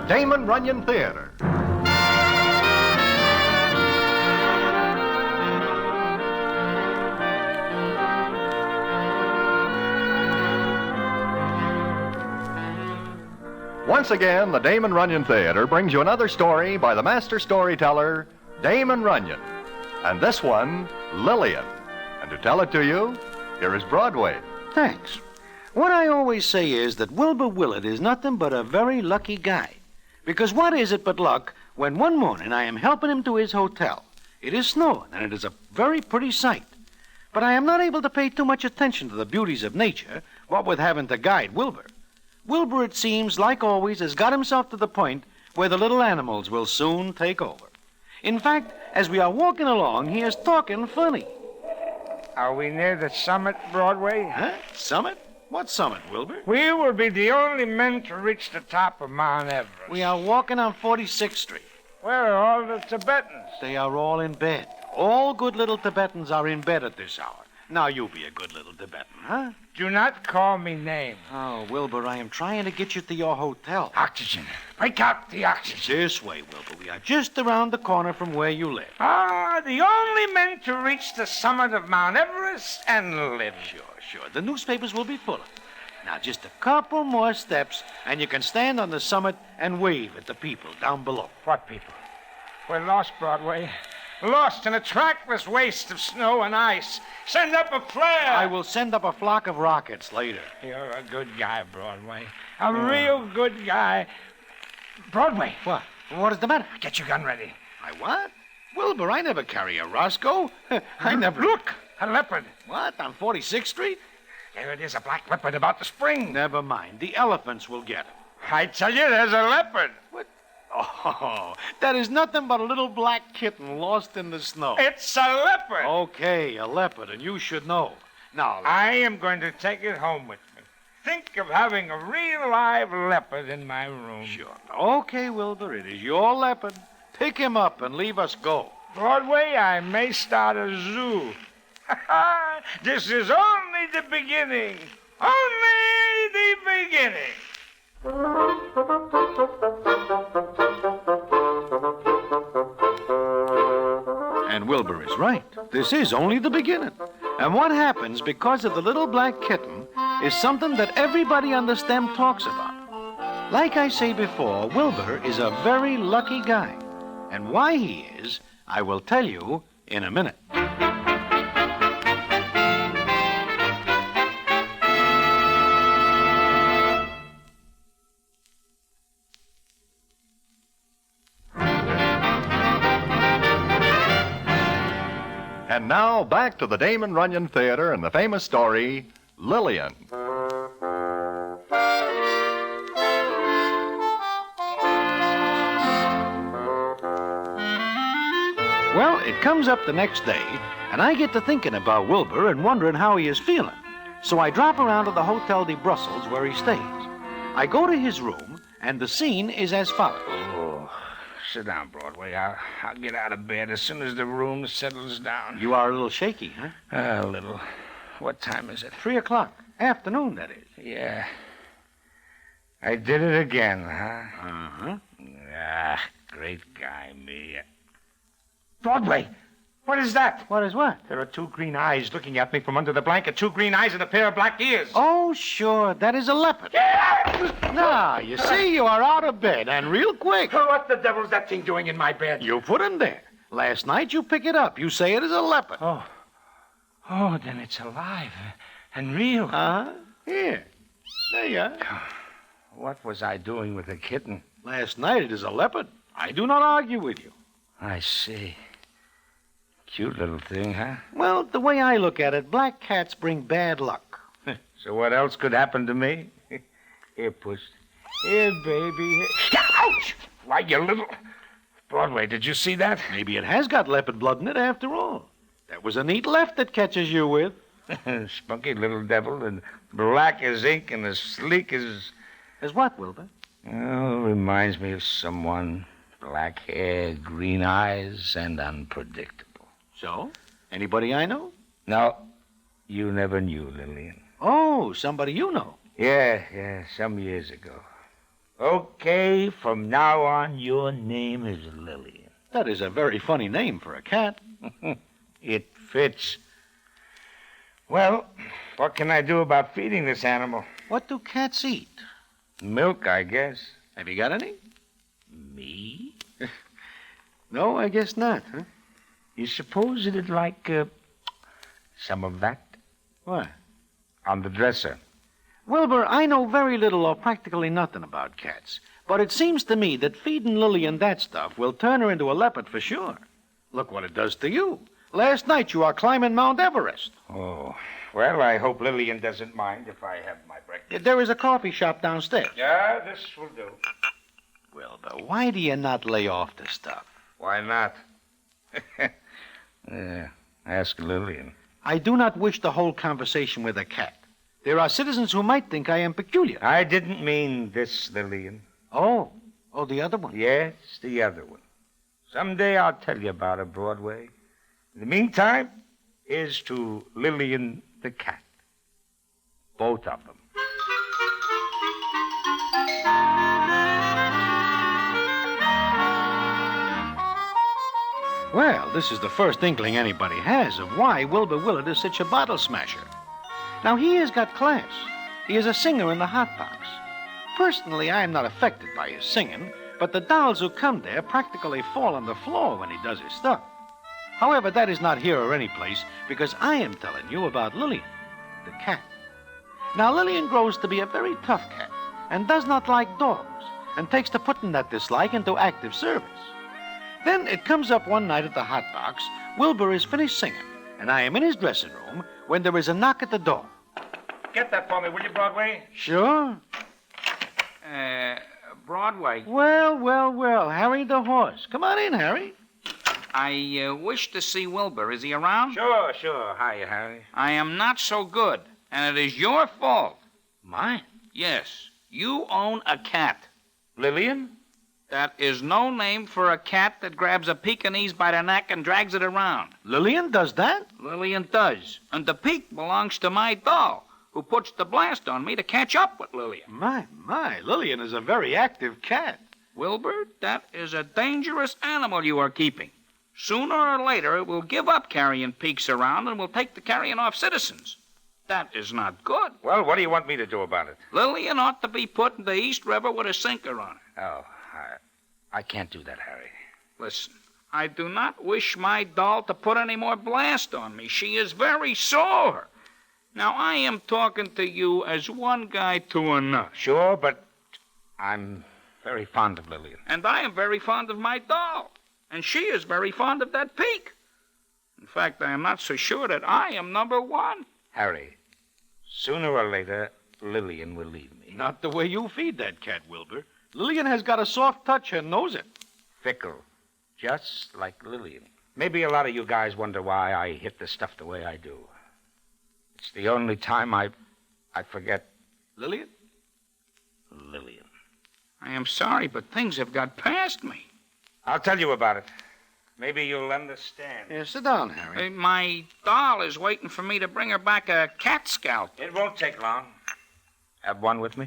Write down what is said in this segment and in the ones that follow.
the Damon Runyon Theater. Once again, the Damon Runyon Theater brings you another story by the master storyteller, Damon Runyon. And this one, Lillian. And to tell it to you, here is Broadway. Thanks. What I always say is that Wilbur Willard is nothing but a very lucky guy. Because what is it but luck when one morning I am helping him to his hotel. It is snowing, and it is a very pretty sight. But I am not able to pay too much attention to the beauties of nature, what with having to guide Wilbur. Wilbur, it seems, like always, has got himself to the point where the little animals will soon take over. In fact, as we are walking along, he is talking funny. Are we near the summit, Broadway? Huh? Summit? What summit, Wilbur? We will be the only men to reach the top of Mount Everest. We are walking on 46th Street. Where are all the Tibetans? They are all in bed. All good little Tibetans are in bed at this hour. Now you be a good little Tibetan, huh? Do not call me names. Oh, Wilbur, I am trying to get you to your hotel. Oxygen. Break out the oxygen. This way, Wilbur. We are just around the corner from where you live. The only men to reach the summit of Mount Everest and live. Sure. The newspapers will be full of it. Now, just a couple more steps, and you can stand on the summit and wave at the people down below. What people? We're lost, Broadway. Lost in a trackless waste of snow and ice. Send up a flare. I will send up a flock of rockets later. You're a good guy, Broadway. A real good guy. Broadway. What? What is the matter? Get your gun ready. I what? Wilbur, I never carry a Roscoe. I never... Look, a leopard. What, on 46th Street? There it is, a black leopard about to spring. Never mind. The elephants will get him. I tell you, there's a leopard. What? Oh, that is nothing but a little black kitten lost in the snow. It's a leopard. Okay, a leopard, and you should know. Now, I am going to take it home with me. Think of having a real live leopard in my room. Sure. Okay, Wilbur, it is your leopard. Pick him up and leave us go. Broadway, I may start a zoo. This is only the beginning. Only the beginning. And Wilbur is right. This is only the beginning. And what happens because of the little black kitten is something that everybody on the stem talks about. Like I say before, Wilbur is a very lucky guy. And why he is, I will tell you in a minute. And now, back to the Damon Runyon Theater and the famous story, Lillian. Well, it comes up the next day, and I get to thinking about Wilbur and wondering how he is feeling. So I drop around to the Hotel de Brussels where he stays. I go to his room, and the scene is as follows. Oh, sit down, Broadway. I'll get out of bed as soon as the room settles down. You are a little shaky, huh? A little. What time is it? 3 o'clock. Afternoon, that is. Yeah. I did it again, huh? Uh-huh. Great guy, me. Broadway, what is that? What is what? There are 2 green eyes looking at me from under the blanket. 2 green eyes and a pair of black ears. Oh, sure. That is a leopard. Now, you see, you are out of bed, and real quick. What the devil's that thing doing in my bed? You put him there. Last night you pick it up. You say it is a leopard. Oh, then it's alive and real. Uh-huh. Here. There you are. What was I doing with the kitten? Last night it is a leopard. I do not argue with you. I see. Cute little thing, huh? Well, the way I look at it, black cats bring bad luck. So what else could happen to me? Here, puss. Here, baby. Here. Ouch! Why, you little... Broadway, did you see that? Maybe it has got leopard blood in it after all. That was a neat left that catches you with. Spunky little devil, and black as ink and as sleek as... As what, Wilbur? Oh, reminds me of someone. Black hair, green eyes, and unpredictable. So? Anybody I know? No, you never knew, Lillian. Oh, somebody you know. Yeah, some years ago. Okay, from now on, your name is Lillian. That is a very funny name for a cat. It fits. Well, what can I do about feeding this animal? What do cats eat? Milk, I guess. Have you got any? Me? No, I guess not, huh? You suppose it'd like some of that What? on the dresser? Wilbur, I know very little or practically nothing about cats, but it seems to me that feeding Lillian that stuff will turn her into a leopard for sure. Look what it does to you. Last night you are climbing Mount Everest. Oh, well, I hope Lillian doesn't mind if I have my breakfast. There is a coffee shop downstairs. Yeah, this will do. Wilbur, why do you not lay off the stuff? Why not? Ask Lillian. I do not wish to hold conversation with a cat. There are citizens who might think I am peculiar. I didn't mean this, Lillian. Oh, the other one. Yes, the other one. Someday I'll tell you about her, Broadway. In the meantime, here's to Lillian the cat. Both of them. Well, this is the first inkling anybody has of why Wilbur Willard is such a bottle smasher. Now, he has got class. He is a singer in the hot box. Personally, I am not affected by his singing, but the dolls who come there practically fall on the floor when he does his stuff. However, that is not here or any place, because I am telling you about Lillian, the cat. Now, Lillian grows to be a very tough cat and does not like dogs and takes to putting that dislike into active service. Then it comes up one night at the hot box. Wilbur is finished singing, and I am in his dressing room when there is a knock at the door. Get that for me, will you, Broadway? Sure. Broadway. Well, Harry the horse. Come on in, Harry. I wish to see Wilbur. Is he around? Sure. Hiya, Harry. I am not so good, and it is your fault. Mine? Yes, you own a cat. Lillian? That is no name for a cat that grabs a Pekingese by the neck and drags it around. Lillian does that? Lillian does. And the Peak belongs to my doll, who puts the blast on me to catch up with Lillian. My, Lillian is a very active cat. Wilbur, that is a dangerous animal you are keeping. Sooner or later, it will give up carrying Peaks around and will take to carrying off citizens. That is not good. Well, what do you want me to do about it? Lillian ought to be put in the East River with a sinker on it. Oh, I can't do that, Harry. Listen, I do not wish my doll to put any more blast on me. She is very sore. Now, I am talking to you as one guy to another. Sure, but I'm very fond of Lillian. And I am very fond of my doll. And she is very fond of that Peak. In fact, I am not so sure that I am number one. Harry, sooner or later, Lillian will leave me. Not the way you feed that cat, Wilbur. Lillian has got a soft touch and knows it. Fickle, just like Lillian. Maybe a lot of you guys wonder why I hit the stuff the way I do. It's the only time I forget Lillian? Lillian. I am sorry, but things have got past me. I'll tell you about it. Maybe you'll understand. Yeah, sit down, Harry. My doll is waiting for me to bring her back a cat scalp. It won't take long. Have one with me?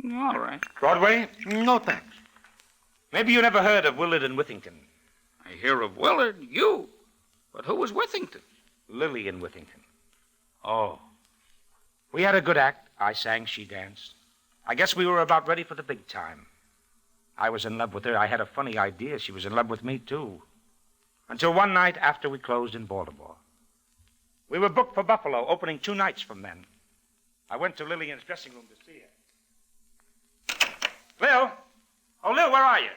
All right. Broadway? No, thanks. Maybe you never heard of Willard and Withington. I hear of Willard, you. But who was Withington? Lillian Withington. Oh. We had a good act. I sang, she danced. I guess we were about ready for the big time. I was in love with her. I had a funny idea she was in love with me, too. Until one night after we closed in Baltimore. We were booked for Buffalo, opening 2 nights from then. I went to Lillian's dressing room to see her. Lil? Oh, Lil, where are you?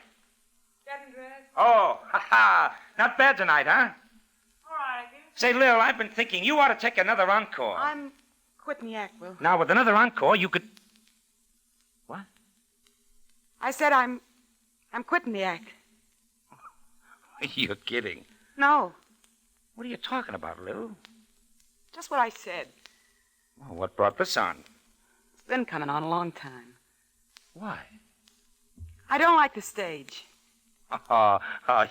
Getting dressed. Oh, ha-ha. Not bad tonight, huh? All right, I guess. Say, Lil, I've been thinking you ought to take another encore. I'm quitting the act, Will. Now, with another encore, you could... What? I said I'm quitting the act. You're kidding. No, What are you talking about, Lil? just what I said. Well, what brought this on? It's been coming on a long time. Why? I don't like the stage. Oh,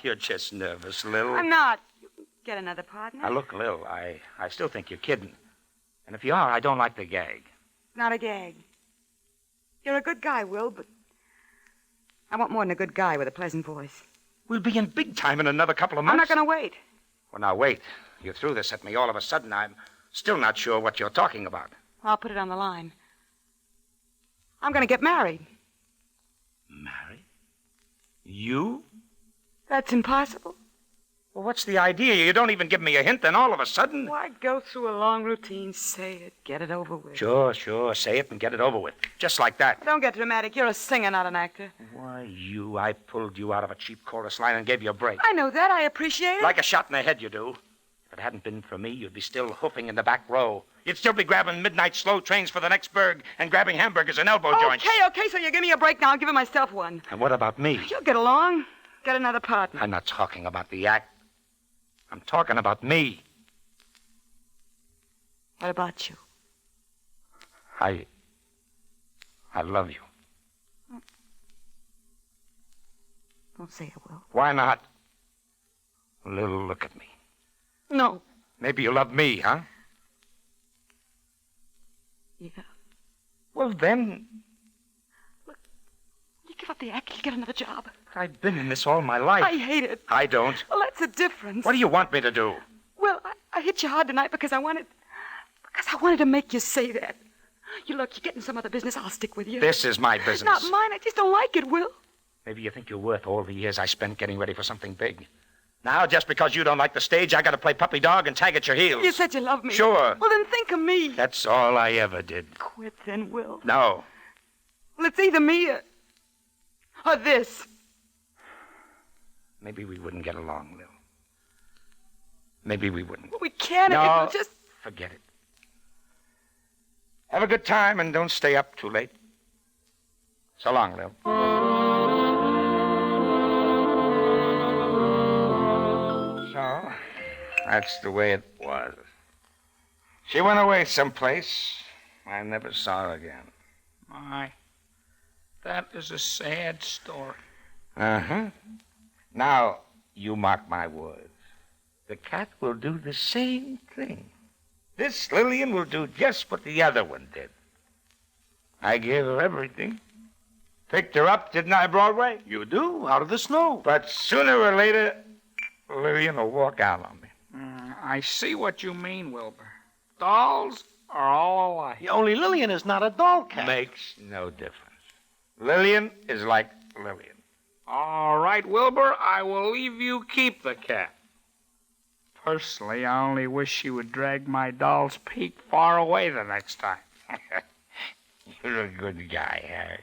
you're just nervous, Lil. I'm not. You can get another partner. Now, look, Lil, I still think you're kidding. And if you are, I don't like the gag. Not a gag. You're a good guy, Will, but I want more than a good guy with a pleasant voice. We'll be in big time in another couple of months. I'm not going to wait. Well, now, wait. You threw this at me all of a sudden. I'm still not sure what you're talking about. I'll put it on the line. I'm going to get married. Married? You? That's impossible. Well, what's the idea? You don't even give me a hint, then all of a sudden... Why go through a long routine? Say it. Get it over with. Sure. Say it and get it over with. Just like that. Don't get dramatic. You're a singer, not an actor. Why, I pulled you out of a cheap chorus line and gave you a break. I know that. I appreciate it. Like a shot in the head, you do. If it hadn't been for me, you'd be still hoofing in the back row. You'd still be grabbing midnight slow trains for the next burg and grabbing hamburgers and elbow joints. Okay, so you give me a break now. I'll give myself one. And what about me? You'll get along. Get another partner. I'm not talking about the act. I'm talking about me. What about you? I love you. Don't say it, Will. Why not? Lil, look at me. No. Maybe you love me, huh? Yeah. Well, then... You give up the act, you get another job. I've been in this all my life. I hate it. I don't. Well, that's the difference. What do you want me to do? Well, I hit you hard tonight because I wanted to make you say that. You get in some other business, I'll stick with you. This is my business. Not mine. I just don't like it, Will. Maybe you think you're worth all the years I spent getting ready for something big. Now, just because you don't like the stage, I got to play puppy dog and tag at your heels. You said you love me. Sure. Well, then think of me. That's all I ever did. Quit then, Will. No. Well, it's either me or this. Maybe we wouldn't get along, Lil. Maybe we wouldn't. Well, we can't. No, It'll just... forget it. Have a good time and don't stay up too late. So long, Lil. So, that's the way it was. She went away someplace. I never saw her again. My, that is a sad story. Uh-huh. Now, you mark my words. The cat will do the same thing. This Lillian will do just what the other one did. I gave her everything. Picked her up, didn't I, Broadway? You do, out of the snow. But sooner or later, Lillian will walk out on me. I see what you mean, Wilbur. Dolls are all alike. Yeah, only Lillian is not a doll cat. Makes no difference. Lillian is like Lillian. All right, Wilbur, I will leave you keep the cat. Personally, I only wish she would drag my doll's peak far away the next time. You're a good guy, Harry.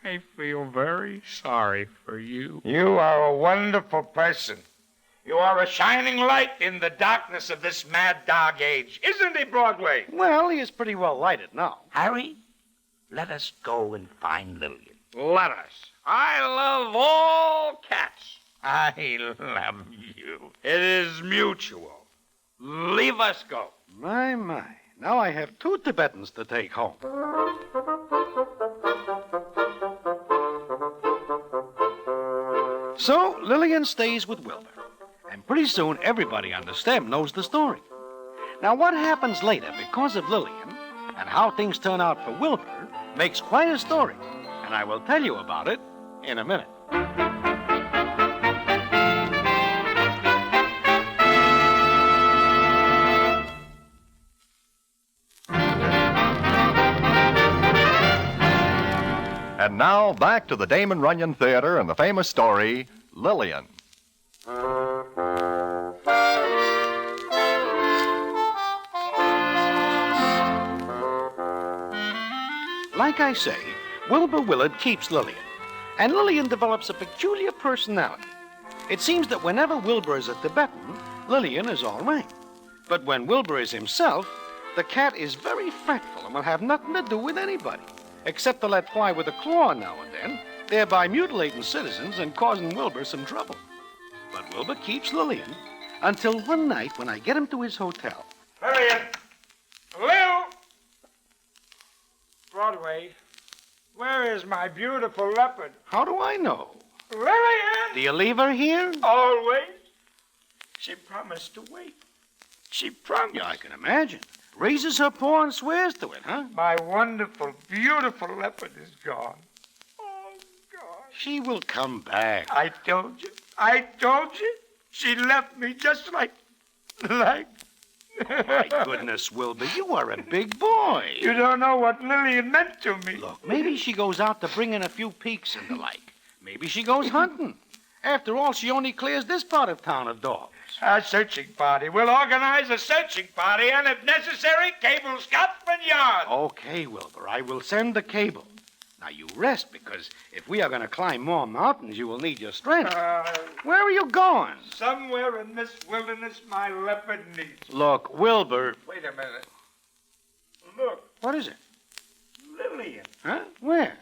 I feel very sorry for you. You are a wonderful person. You are a shining light in the darkness of this mad dog age. Isn't he, Broadway? Well, he is pretty well lighted now. Harry, let us go and find Lillian. Let us. I love all cats. I love you. It is mutual. Leave us go. My. Now I have 2 Tibetans to take home. So Lillian stays with Wilbur. And pretty soon everybody on the stem knows the story. Now what happens later because of Lillian and how things turn out for Wilbur makes quite a story. And I will tell you about it in a minute. And now, back to the Damon Runyon Theater and the famous story, Lillian. Like I say, Wilbur Willard keeps Lillian, and Lillian develops a peculiar personality. It seems that whenever Wilbur is a Tibetan, Lillian is all right. But when Wilbur is himself, the cat is very fretful and will have nothing to do with anybody, except to let fly with a claw now and then, thereby mutilating citizens and causing Wilbur some trouble. But Wilbur keeps Lillian until one night when I get him to his hotel. Lillian! Lil! Broadway, where is my beautiful leopard? How do I know? Lillian! Do you leave her here? Always. She promised to wait. She promised. Yeah, I can imagine. Raises her paw and swears to it, huh? My wonderful, beautiful leopard is gone. Oh, God. She will come back. I told you. She left me just like... My goodness, Wilbur, you are a big boy. You don't know what Lillian meant to me. Look, maybe she goes out to bring in a few peaks and the like. Maybe she goes hunting. After all, she only clears this part of town of dogs. A searching party. We'll organize a searching party, and if necessary, cable Scotland Yard. Okay, Wilbur, I will send the cable. Now, you rest, because if we are going to climb more mountains, you will need your strength. Where are you going? Somewhere in this wilderness, my leopard needs. Look, Wilbur. Wait a minute. Look, What is it? Lillian. Huh? Where?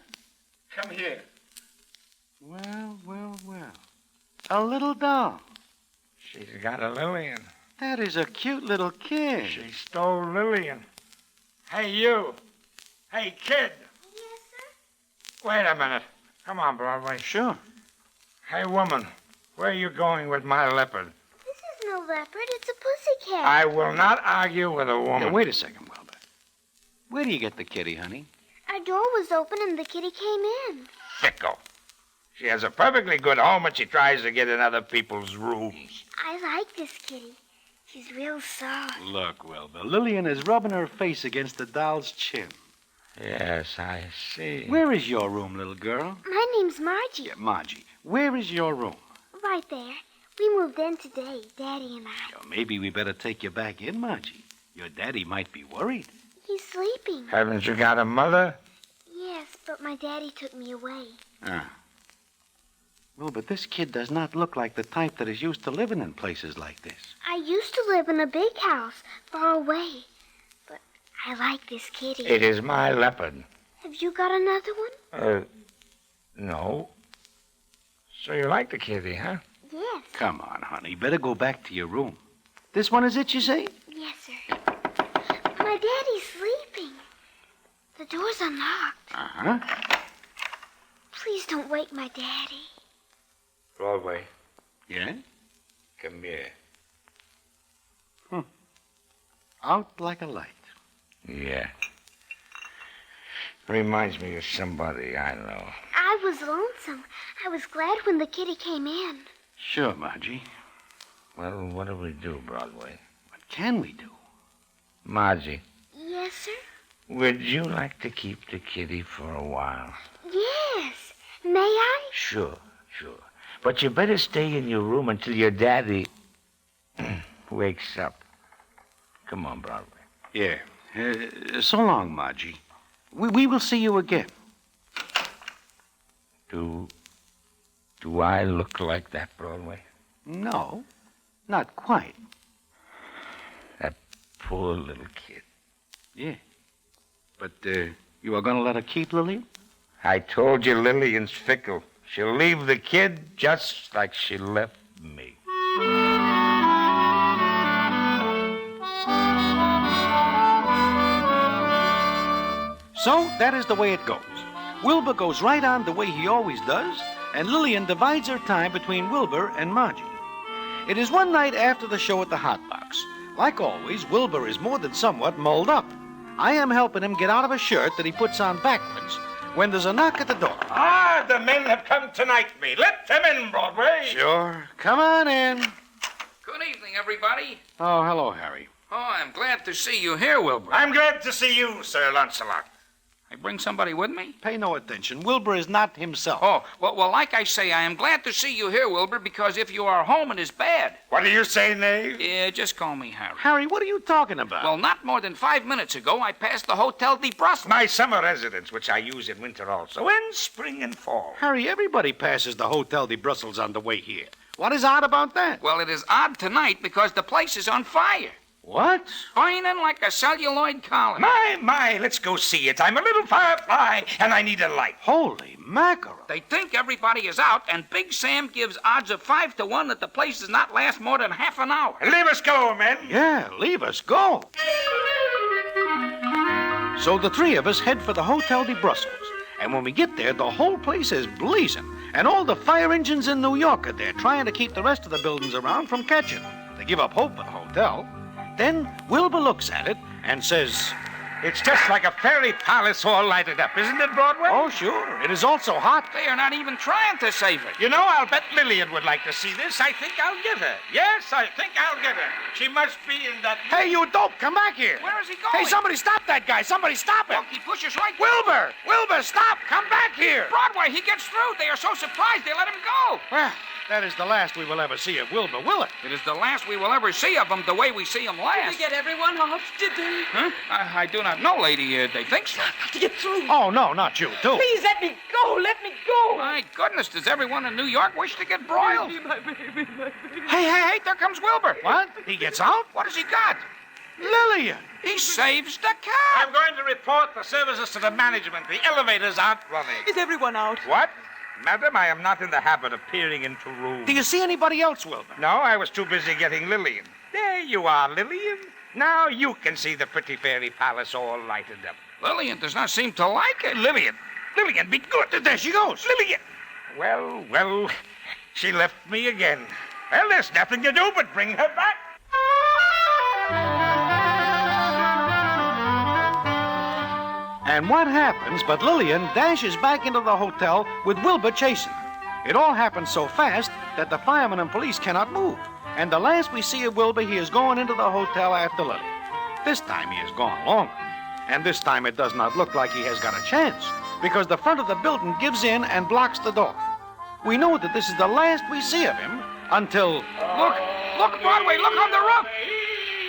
Come here. Well. A little doll. She's got a Lillian. That is a cute little kid. She stole Lillian. Hey, you. Hey, kid. Yes, sir? Wait a minute. Come on, Broadway. Sure. Hey, woman. Where are you going with my leopard? This is no leopard. It's a pussycat. I will not argue with a woman. Now, wait a second, Wilbur. Where do you get the kitty, honey? Our door was open and the kitty came in. Fickle. She has a perfectly good home, but she tries to get in other people's rooms. I like this kitty. She's real soft. Look, Wilbur, Lillian is rubbing her face against the doll's chin. Yes, I see. Where is your room, little girl? My name's Margie. Yeah, Margie, where is your room? Right there. We moved in today, Daddy and I. Well, maybe we better take you back in, Margie. Your daddy might be worried. He's sleeping. Haven't you got a mother? Yes, but my daddy took me away. Ah. Well, but this kid does not look like the type that is used to living in places like this. I used to live in a big house far away. But I like this kitty. It is my leopard. Have you got another one? No. So you like the kitty, huh? Yes. Come on, honey. Better go back to your room. This one is it, you say? Yes, sir. My daddy's sleeping. The door's unlocked. Uh-huh. Please don't wake my daddy. Broadway, Yeah? come here. Out like a light. Yeah. Reminds me of somebody I know. I was lonesome. I was glad when the kitty came in. Sure, Margie. Well, what do we do, Broadway? What can we do? Margie, Yes, sir? would you like to keep the kitty for a while? Yes. May I? Sure. But you better stay in your room until your daddy wakes up. Come on, Broadway. Yeah. So long, Margie. We will see you again. Do I look like that, Broadway? No, not quite. That poor little kid. Yeah. But you are going to let her keep Lillian? I told you Lillian's fickle. She'll leave the kid just like she left me. So that is the way it goes. Wilbur goes right on the way he always does, and Lillian divides her time between Wilbur and Margie. It is one night after the show at the Hot Box. Like always, Wilbur is more than somewhat mulled up. I am helping him get out of a shirt that he puts on backwards when there's a knock at the door. The men have come to night me. Let them in, Broadway. Sure. Come on in. Good evening, everybody. Oh, hello, Harry. Oh, I'm glad to see you here, Wilbur. I'm glad to see you, Sir Lancelot. I bring somebody with me? Pay no attention. Wilbur is not himself. Oh, well, like I say, I am glad to see you here, Wilbur, because if you are home, it is bad. What do you say, knave? Yeah, just call me Harry. Harry, what are you talking about? Well, not more than 5 minutes ago, I passed the Hotel de Brussels. My summer residence, which I use in winter also, and spring and fall. Harry, everybody passes the Hotel de Brussels on the way here. What is odd about that? Well, it is odd tonight because the place is on fire. What? Burning like a celluloid column. My, let's go see it. I'm a little firefly, and I need a light. Holy mackerel. They think everybody is out, and Big Sam gives odds of 5 to 1 that the place does not last more than half an hour. Leave us go, men. Yeah, leave us go. So the three of us head for the Hotel de Brussels. And when we get there, the whole place is blazing. And all the fire engines in New York are there trying to keep the rest of the buildings around from catching. They give up hope for the hotel. Then Wilbur looks at it and says, It's just like a fairy palace all lighted up, isn't it, Broadway? "Oh, sure. It is also hot." They are not even trying to save it. You know, I'll bet Lillian would like to see this. I think I'll get her. Yes, I think I'll get her. She must be in that... Hey, you dope, come back here. Where is he going? Hey, somebody stop that guy. Somebody stop him. Look, he pushes right... Wilbur! Wilbur, stop! Come back here! Broadway, he gets through. They are so surprised they let him go. Well, that is the last we will ever see of Wilbur Willett. It is the last we will ever see of him the way we see him last. Did we get everyone off? Did they? Huh? I do not know, lady. They think so. To get through. Oh, no, not you, too. Please let me go. Let me go. My goodness, does everyone in New York wish to get broiled? My baby, my baby. Hey, there comes Wilbur. What? He gets out? What has he got? Lillian! He saves the cat. I'm going to report the services to the management. The elevators aren't running. Is everyone out? What? Madam, I am not in the habit of peering into rooms. Do you see anybody else, Wilbur? No, I was too busy getting Lillian. There you are, Lillian. Now you can see the pretty fairy palace all lighted up. Lillian does not seem to like it. Lillian, be good. There she goes. Lillian. Well, she left me again. Well, there's nothing to do but bring her back. And what happens but Lillian dashes back into the hotel with Wilbur chasing her. It all happens so fast that the firemen and police cannot move. And the last we see of Wilbur, he is going into the hotel after Lillian. This time he has gone longer. And this time it does not look like he has got a chance, because the front of the building gives in and blocks the door. We know that this is the last we see of him until... Look, Broadway, look on the roof.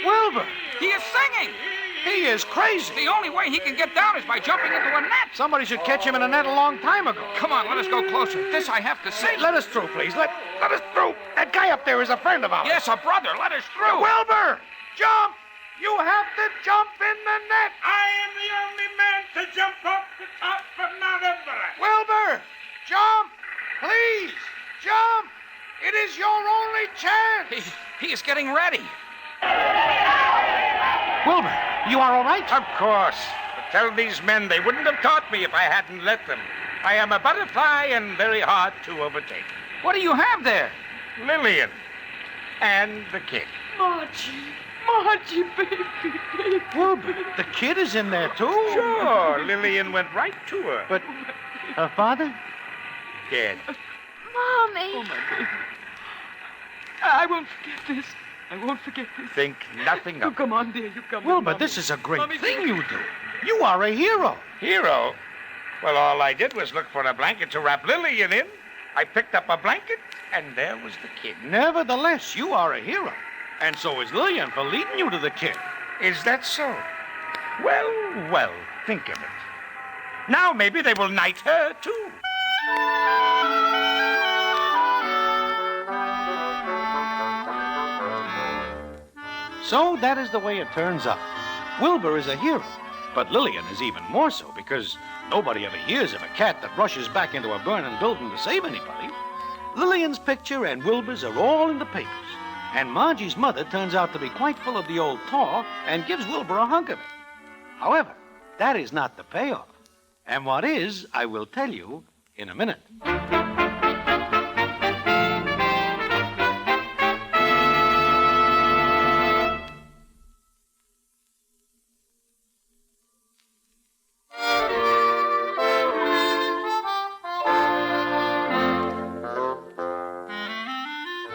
Wilbur! He is singing. He is crazy. The only way he can get down is by jumping into a net. Somebody should catch him in a net a long time ago. Come on, let us go closer. This I have to see. Let us through, please. Let us through. That guy up there is a friend of ours. Yes, a brother. Let us through. Wilbur! Jump! You have to jump in the net. I am the only man to jump off the top of Mount Everest. Wilbur! Jump! Please! Jump! It is your only chance. He is getting ready. Wilbur, you are all right? Of course. But tell these men they wouldn't have caught me if I hadn't let them. I am a butterfly and very hard to overtake. What do you have there? Lillian. And the kid. Margie, baby. Wilbur, the kid is in there, too? Sure, Lillian went right to her. But her father? Dead. Mommy. Oh, my baby. I won't forget this. I won't forget this. Think nothing You of it. come on, dear. You come Wilbur, with Mommy. this is a great Mommy, thing baby. you do. You are a hero. Hero? Well, all I did was look for a blanket to wrap Lillian in. I picked up a blanket, and there was the kid. Nevertheless, you are a hero. And so is Lillian for leading you to the kid. Is that so? Well, think of it. Now maybe they will knight her, too. So that is the way it turns out. Wilbur is a hero, but Lillian is even more so because nobody ever hears of a cat that rushes back into a burning building to save anybody. Lillian's picture and Wilbur's are all in the papers, and Margie's mother turns out to be quite full of the old taw and gives Wilbur a hunk of it. However, that is not the payoff. And what is, I will tell you in a minute.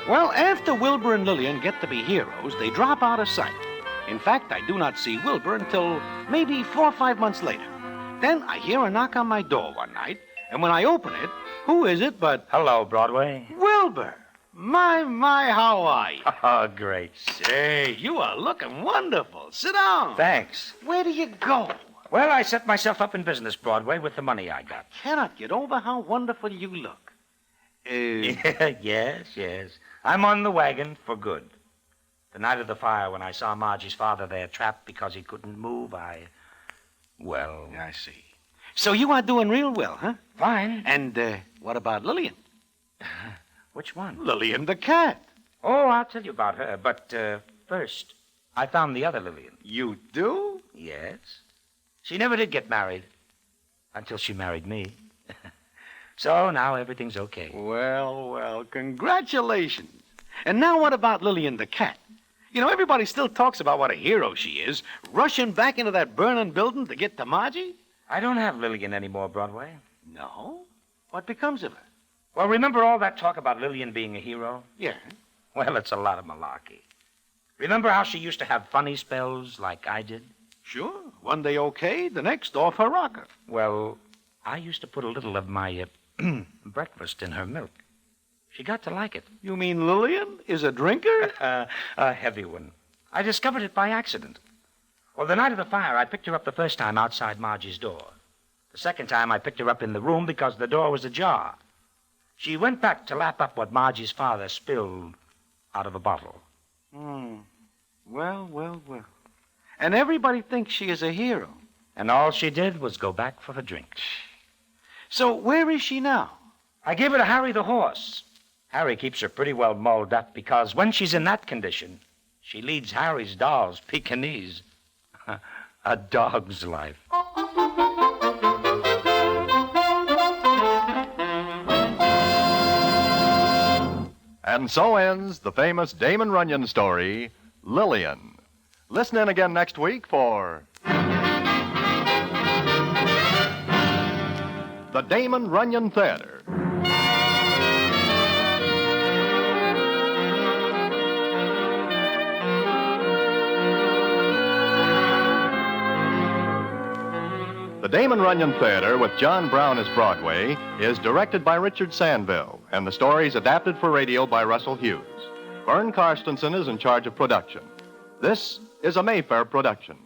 Well, after Wilbur and Lillian get to be heroes, they drop out of sight. In fact, I do not see Wilbur until maybe 4 or 5 months later. Then I hear a knock on my door one night, and when I open it, who is it but Hello, Broadway. Wilbur? My, how are you? Oh, great. Say, you are looking wonderful. Sit down. Thanks. Where do you go? Well, I set myself up in business, Broadway, with the money I got. Cannot get over how wonderful you look. Yes. I'm on the wagon for good. The night of the fire, when I saw Margie's father there trapped because he couldn't move, I see. So you are doing real well, huh? Fine. And what about Lillian? Which one? Lillian the cat. Oh, I'll tell you about her. But first, I found the other Lillian. You do? Yes. She never did get married until she married me. So now everything's okay. Well, congratulations. And now what about Lillian the cat? You know, everybody still talks about what a hero she is, rushing back into that burning building to get to Margie. I don't have Lillian anymore, Broadway. No? What becomes of her? Well, remember all that talk about Lillian being a hero? Yeah. Well, it's a lot of malarkey. Remember how she used to have funny spells like I did? Sure. One day okay, the next off her rocker. Well, I used to put a little of my breakfast in her milk. She got to like it. You mean Lillian is a drinker? A heavy one. I discovered it by accident. Well, the night of the fire, I picked her up the first time outside Margie's door. The second time, I picked her up in the room because the door was ajar. She went back to lap up what Margie's father spilled out of a bottle. Well. And everybody thinks she is a hero. And all she did was go back for a drink. So where is she now? I gave her to Harry the horse. Harry keeps her pretty well mulled up because when she's in that condition, she leads Harry's dolls Pekingese. A dog's life. And so ends the famous Damon Runyon story, Lillian. Listen in again next week for the Damon Runyon Theater. The Damon Runyon Theater with John Brown as Broadway is directed by Richard Sandville, and the story is adapted for radio by Russell Hughes. Vern Karstensen is in charge of production. This is a Mayfair production.